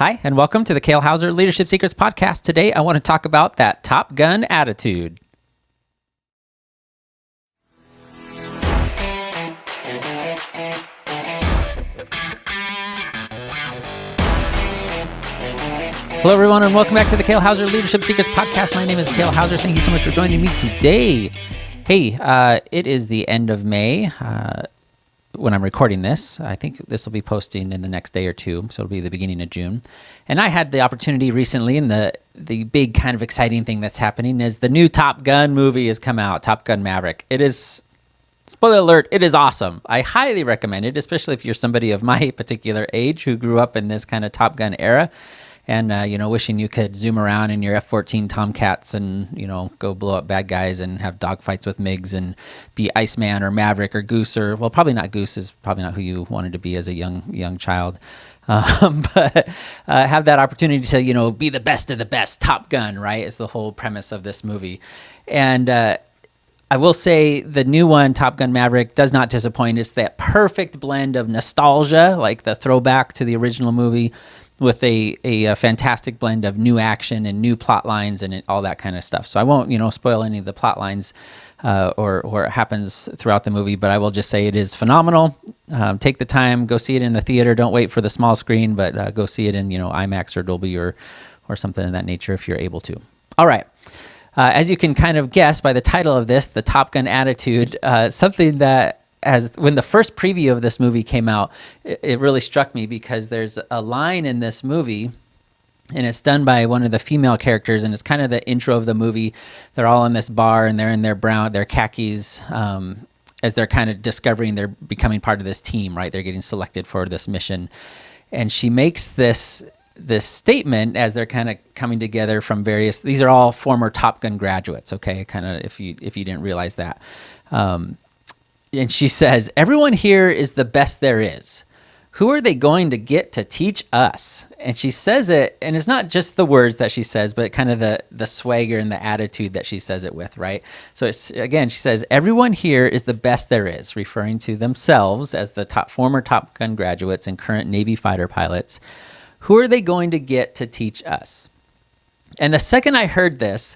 Hi, and welcome to the Kale Houser Leadership Secrets podcast. Today, I want to talk about that Top Gun attitude. Hello, everyone, and welcome back to the Kale Houser Leadership Secrets podcast. My name is Kale Houser. Thank you so much for joining me today. Hey, it is the end of May. When I'm recording this, I think this will be posting in the next day or two, so it'll be the beginning of June. And I had the opportunity recently, and the big kind of exciting thing that's happening is the new Top Gun movie has come out, Top Gun Maverick. It is, spoiler alert, it is awesome. I highly recommend it, especially if you're somebody of my particular age who grew up in this kind of Top Gun era. And, wishing you could zoom around in your F-14 Tomcats and, go blow up bad guys and have dogfights with MiGs and be Iceman or Maverick or Goose or, well, probably not Goose is probably not who you wanted to be as a young child. But have that opportunity to, be the best of the best. Top Gun, right, is the whole premise of this movie. And I will say the new one, Top Gun Maverick, does not disappoint. It's that perfect blend of nostalgia, like the throwback to the original movie, with a fantastic blend of new action and new plot lines and all that kind of stuff. So I won't, spoil any of the plot lines or what happens throughout the movie, but I will just say it is phenomenal. Take the time, go see it in the theater. Don't wait for the small screen, but go see it in, IMAX or Dolby or something of that nature if you're able to. All right. As you can kind of guess by the title of this, the Top Gun attitude, something that when the first preview of this movie came out, it really struck me because there's a line in this movie, and it's done by one of the female characters, and it's kind of the intro of the movie. They're all in this bar, and they're in their khakis, as they're kind of discovering they're becoming part of this team, right? They're getting selected for this mission. And she makes this statement as they're kind of coming together from these are all former Top Gun graduates, okay? Kind of if you didn't realize that. And she says, "Everyone here is the best there is. Who are they going to get to teach us?" And she says it, and it's not just the words that she says, but kind of the swagger and the attitude that she says it with, right? So it's, again, she says, "Everyone here is the best there is," referring to themselves as the former Top Gun graduates and current Navy fighter pilots. Who are they going to get to teach us? And the second I heard this,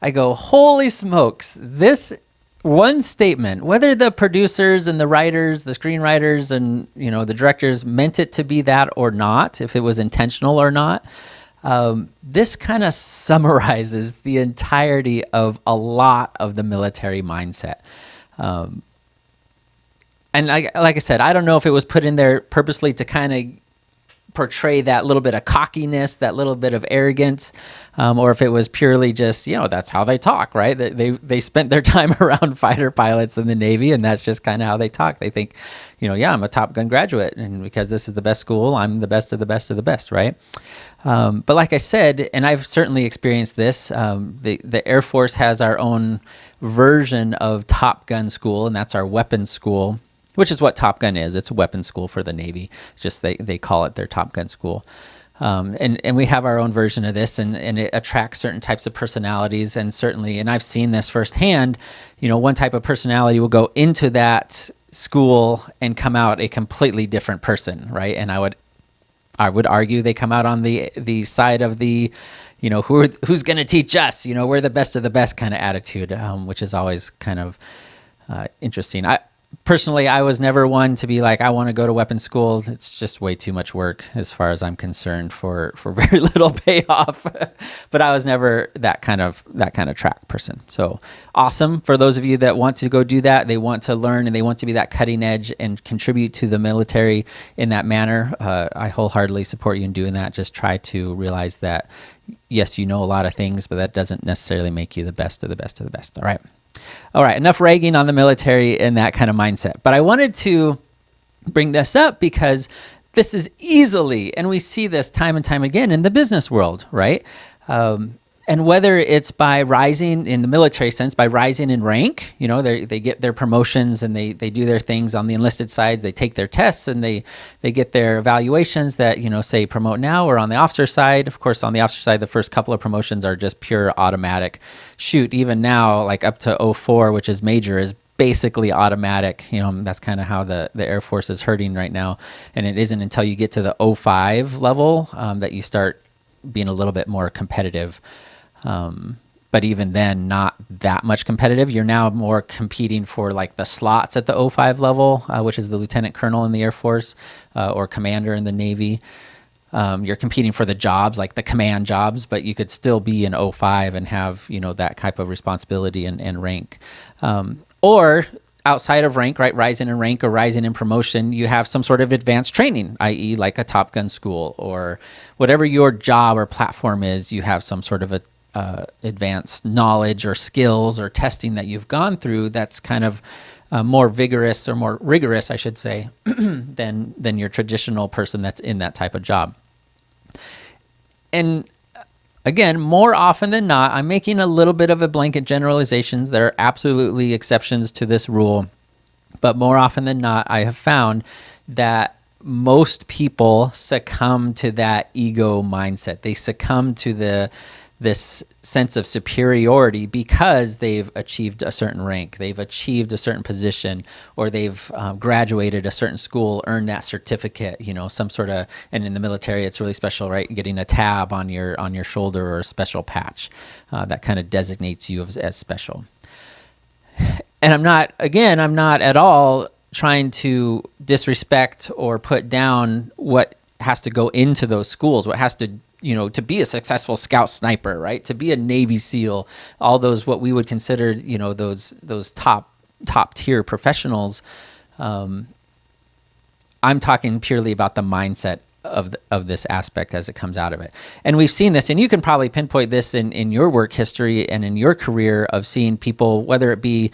I go, holy smokes, this one statement, whether the producers and the writers, the screenwriters and, the directors meant it to be that or not, if it was intentional or not, this kind of summarizes the entirety of a lot of the military mindset. And like I said, I don't know if it was put in there purposely to kind of portray that little bit of cockiness, that little bit of arrogance, or if it was purely just, that's how they talk, right? They spent their time around fighter pilots in the Navy, and that's just kind of how they talk. They think, I'm a Top Gun graduate, and because this is the best school, I'm the best of the best of the best, right? But like I said, and I've certainly experienced this, the Air Force has our own version of Top Gun school, and that's our weapons school, which is what Top Gun is. It's a weapons school for the Navy. It's just they call it their Top Gun school. And we have our own version of this, and it attracts certain types of personalities. And certainly, and I've seen this firsthand, one type of personality will go into that school and come out a completely different person, right? And I would argue they come out on the side of the, who's going to teach us? We're the best of the best kind of attitude, which is always kind of interesting. Personally, I was never one to be like, I want to go to weapons school. It's just way too much work as far as I'm concerned for very little payoff. But I was never that kind of track person. So awesome for those of you that want to go do that. They want to learn and they want to be that cutting edge and contribute to the military in that manner. I wholeheartedly support you in doing that. Just try to realize that, yes, you know a lot of things, but that doesn't necessarily make you the best of the best of the best. All right, enough ragging on the military and that kind of mindset. But I wanted to bring this up because this is easily, and we see this time and time again in the business world, right? And whether it's by rising in the military sense, by rising in rank, they get their promotions and they do their things on the enlisted sides. They take their tests and they get their evaluations that, say promote now, or on the officer side. Of course, on the officer side, the first couple of promotions are just pure automatic. Shoot, even now, like up to 04, which is major, is basically automatic. That's kind of how the Air Force is hurting right now. And it isn't until you get to the 05 level that you start being a little bit more competitive. But even then, not that much competitive. You're now more competing for like the slots at the 05 level, which is the lieutenant colonel in the Air Force or commander in the Navy. You're competing for the jobs, like the command jobs, but you could still be in 05 and have, that type of responsibility and rank. Or outside of rank, right, rising in rank or rising in promotion, you have some sort of advanced training, i.e. like a Top Gun school or whatever your job or platform is, you have some sort of a advanced knowledge or skills or testing that you've gone through that's kind of more vigorous or more rigorous, I should say, than your traditional person that's in that type of job. And again, more often than not, I'm making a little bit of a blanket generalizations. There are absolutely exceptions to this rule, but more often than not, I have found that most people succumb to that ego mindset. They succumb to this sense of superiority because they've achieved a certain rank, they've achieved a certain position, or they've graduated a certain school, earned that certificate, some sort of, and in the military, it's really special, right? Getting a tab on your shoulder or a special patch that kind of designates you as special. And I'm not at all trying to disrespect or put down what has to go into those schools, what has to to be a successful scout sniper, right? To be a Navy SEAL, all those what we would consider, those top tier professionals. I'm talking purely about the mindset of this aspect as it comes out of it. And we've seen this, and you can probably pinpoint this in your work history and in your career of seeing people, whether it be,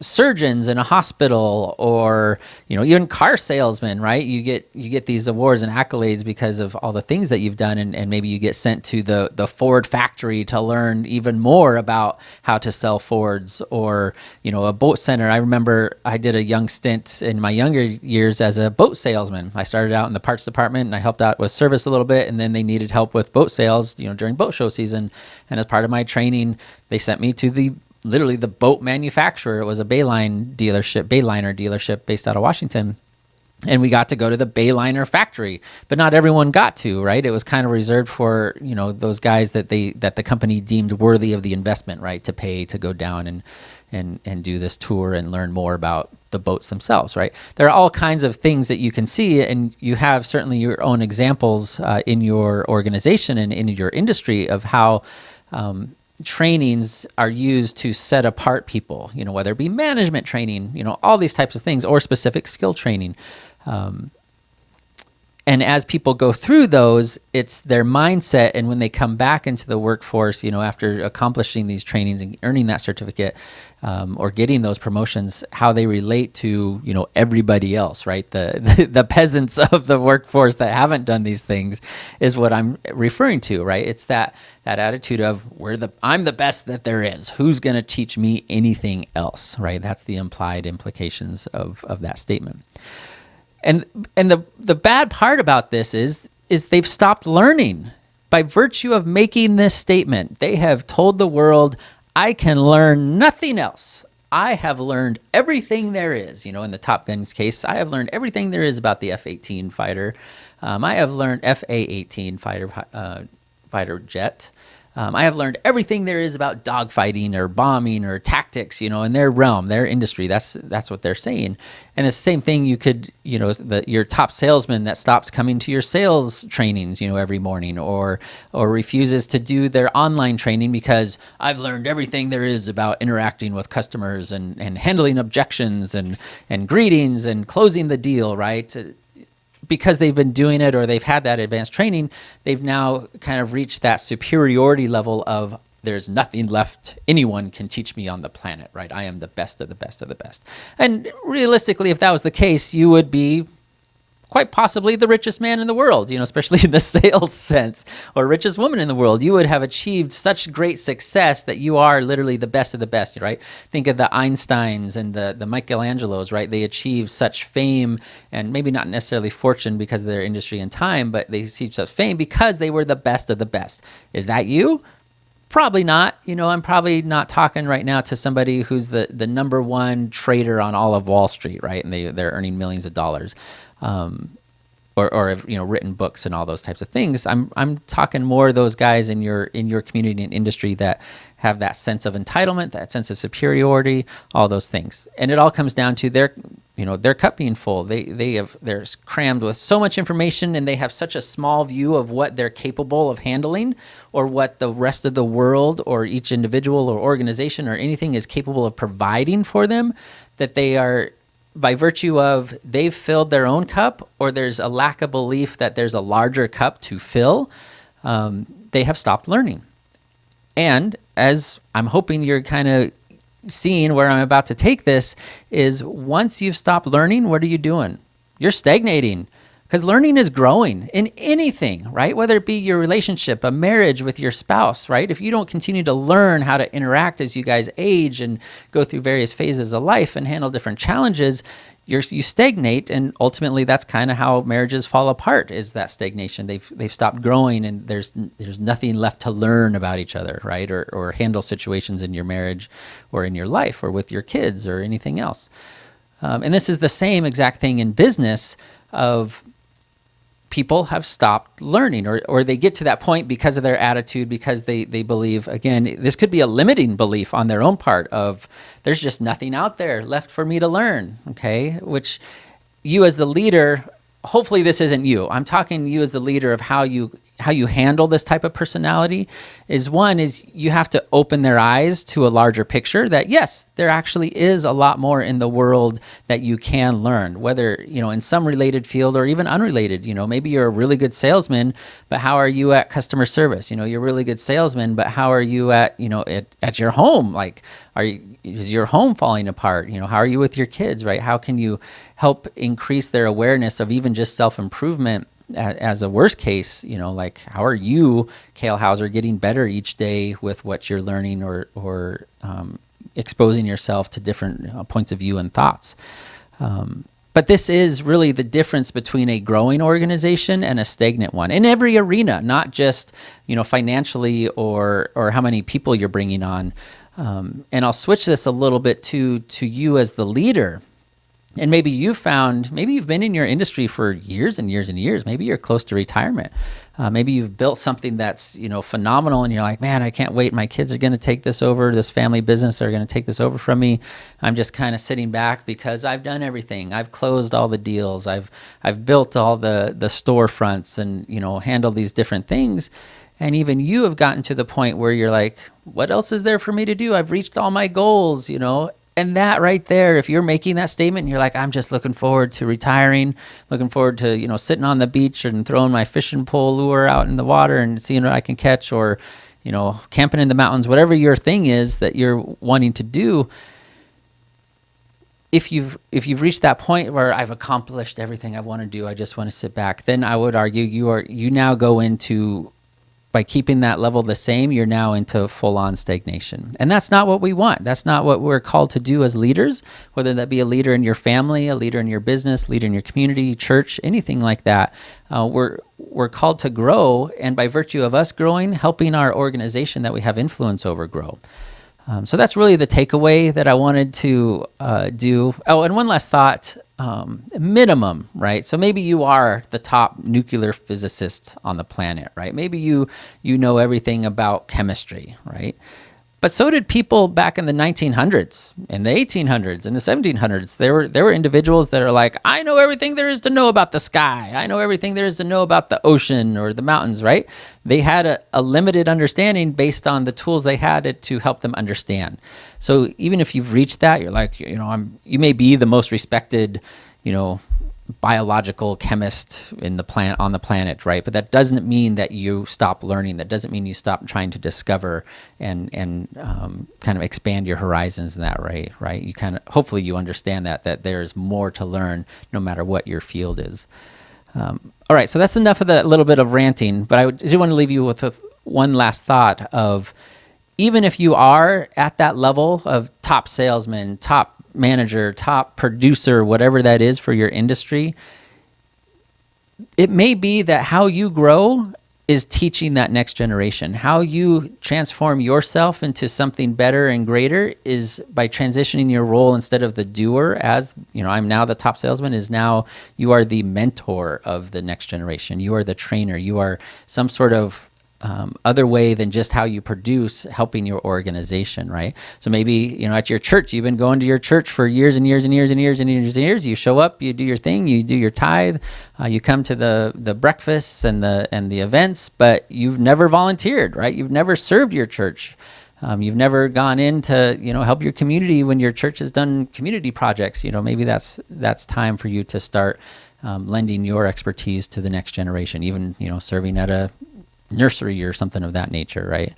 surgeons in a hospital or, even car salesmen, right? You get these awards and accolades because of all the things that you've done. And maybe you get sent to the Ford factory to learn even more about how to sell Fords or, a boat center. I remember I did a young stint in my younger years as a boat salesman. I started out in the parts department and I helped out with service a little bit, and then they needed help with boat sales, during boat show season. And as part of my training, they sent me to literally the boat manufacturer. It was a Bayliner dealership based out of Washington. And we got to go to the Bayliner factory, but not everyone got to, right? It was kind of reserved for, those guys that the company deemed worthy of the investment, right? To pay to go down and do this tour and learn more about the boats themselves, right? There are all kinds of things that you can see, and you have certainly your own examples in your organization and in your industry of how trainings are used to set apart people, whether it be management training, all these types of things, or specific skill training. And as people go through those, it's their mindset. And when they come back into the workforce, after accomplishing these trainings and earning that certificate or getting those promotions, how they relate to, everybody else, right? The peasants of the workforce that haven't done these things is what I'm referring to, right? It's that attitude of I'm the best that there is. Who's going to teach me anything else, right? That's the implied implications of that statement. And the bad part about this is they've stopped learning. By virtue of making this statement, they have told the world, I can learn nothing else. I have learned everything there is. In the Top Gun's case, I have learned everything there is about the F-18 fighter. I have learned F-A-18 fighter jet. I have learned everything there is about dogfighting or bombing or tactics, in their realm, their industry. That's what they're saying. And it's the same thing you could, your top salesman that stops coming to your sales trainings, every morning or refuses to do their online training because I've learned everything there is about interacting with customers and handling objections and greetings and closing the deal, right? Because they've been doing it or they've had that advanced training, they've now kind of reached that superiority level of there's nothing left anyone can teach me on the planet, right? I am the best of the best of the best. And realistically, if that was the case, you would be quite possibly the richest man in the world, especially in the sales sense, or richest woman in the world. You would have achieved such great success that you are literally the best of the best, right? Think of the Einsteins and the Michelangelos, right? They achieved such fame and maybe not necessarily fortune because of their industry and time, but they achieved such fame because they were the best of the best. Is that you? Probably not. I'm probably not talking right now to somebody who's the number one trader on all of Wall Street, right? And they're earning millions of dollars. Or have written books and all those types of things. I'm talking more those guys in your community and industry that have that sense of entitlement, that sense of superiority, all those things. And it all comes down to their cup being full. They're crammed with so much information, and they have such a small view of what they're capable of handling, or what the rest of the world or each individual or organization or anything is capable of providing for them, that they are, by virtue of they've filled their own cup, or there's a lack of belief that there's a larger cup to fill, they have stopped learning. And as I'm hoping you're kind of seeing where I'm about to take this, is once you've stopped learning, what are you doing? You're stagnating. Because learning is growing in anything, right? Whether it be your relationship, a marriage with your spouse, right? If you don't continue to learn how to interact as you guys age and go through various phases of life and handle different challenges, you stagnate, and ultimately that's kind of how marriages fall apart, is that stagnation. They've stopped growing, and there's nothing left to learn about each other, right? Or handle situations in your marriage or in your life or with your kids or anything else. And this is the same exact thing in business of people have stopped learning, or they get to that point because of their attitude, because they believe, again, this could be a limiting belief on their own part of there's just nothing out there left for me to learn, okay? Which you as the leader, hopefully this isn't you. I'm talking to you as the leader of how you handle this type of personality is you have to open their eyes to a larger picture that, yes, there actually is a lot more in the world that you can learn, whether, in some related field or even unrelated. Maybe you're a really good salesman, but how are you at customer service? You're a really good salesman, but how are you at your home? Like, is your home falling apart? How are you with your kids, right? How can you help increase their awareness of even just self-improvement as a worst case, like how are you, Kale Houser, getting better each day with what you're learning or exposing yourself to different points of view and thoughts. But this is really the difference between a growing organization and a stagnant one in every arena, not just, financially or how many people you're bringing on. And I'll switch this a little bit to you as the leader. And maybe you've been in your industry for years and years and years. Maybe you're close to retirement. Maybe you've built something that's, phenomenal, and you're like, man, I can't wait. My kids are going to take this over. This family business are going to take this over from me. I'm just kind of sitting back because I've done everything. I've closed all the deals. I've built all the storefronts and, handled these different things. And even you have gotten to the point where you're like, what else is there for me to do? I've reached all my goals, And that right there, if you're making that statement and you're like, I'm just looking forward to retiring, looking forward to, sitting on the beach and throwing my fishing pole lure out in the water and seeing what I can catch, or, camping in the mountains, whatever your thing is that you're wanting to do. If you've reached that point where I've accomplished everything I want to do, I just want to sit back, then I would argue you now go into, by keeping that level the same, you're now into full-on stagnation. And that's not what we want. That's not what we're called to do as leaders, whether that be a leader in your family, a leader in your business, leader in your community, church, anything like that. We're called to grow, and by virtue of us growing, helping our organization that we have influence over grow. So that's really the takeaway that I wanted to do. Oh, and one last thought, minimum, right? So maybe you are the top nuclear physicist on the planet, right? Maybe you know everything about chemistry, right? But so did people back in the 1900s, in the 1800s, in the 1700s. There were individuals that are like, I know everything there is to know about the sky. I know everything there is to know about the ocean or the mountains, right? They had a limited understanding based on the tools they had to help them understand. So even if you've reached that, you're like, you may be the most respected, biological chemist on the planet, right? But that doesn't mean that you stop learning. That doesn't mean you stop trying to discover and kind of expand your horizons in that way, right? You hopefully you understand that there's more to learn no matter what your field is. All right, so that's enough of that little bit of ranting, but I do want to leave you with one last thought of, even if you are at that level of top salesman, top manager, top producer, whatever that is for your industry, it may be that how you grow is teaching that next generation. How you transform yourself into something better and greater is by transitioning your role instead of the doer as, I'm now the top salesman, is now you are the mentor of the next generation. You are the trainer. You are some sort of other way than just how you produce, helping your organization, right? So maybe, at your church, you've been going to your church for years and years and years and years and years and years. You show up, you do your thing, you do your tithe, you come to the breakfasts and the events, but you've never volunteered, right? You've never served your church. You've never gone in to, help your community when your church has done community projects. Maybe that's time for you to start lending your expertise to the next generation, even, serving at a nursery or something of that nature, right?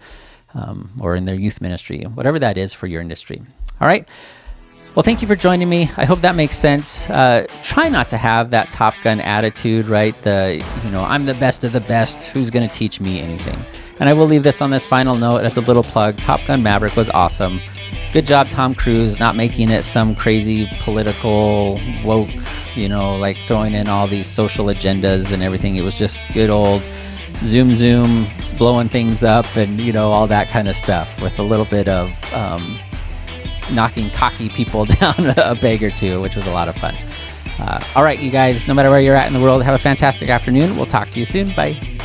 Or in their youth ministry, whatever that is for your industry. All right. Well, thank you for joining me. I hope that makes sense. Try not to have that Top Gun attitude, right? I'm the best of the best. Who's going to teach me anything? And I will leave this on this final note as a little plug. Top Gun Maverick was awesome. Good job, Tom Cruise, not making it some crazy political woke, like throwing in all these social agendas and everything. It was just good old zoom, blowing things up and, all that kind of stuff with a little bit of knocking cocky people down a peg or two, which was a lot of fun. All right, you guys, no matter where you're at in the world, have a fantastic afternoon. We'll talk to you soon. Bye.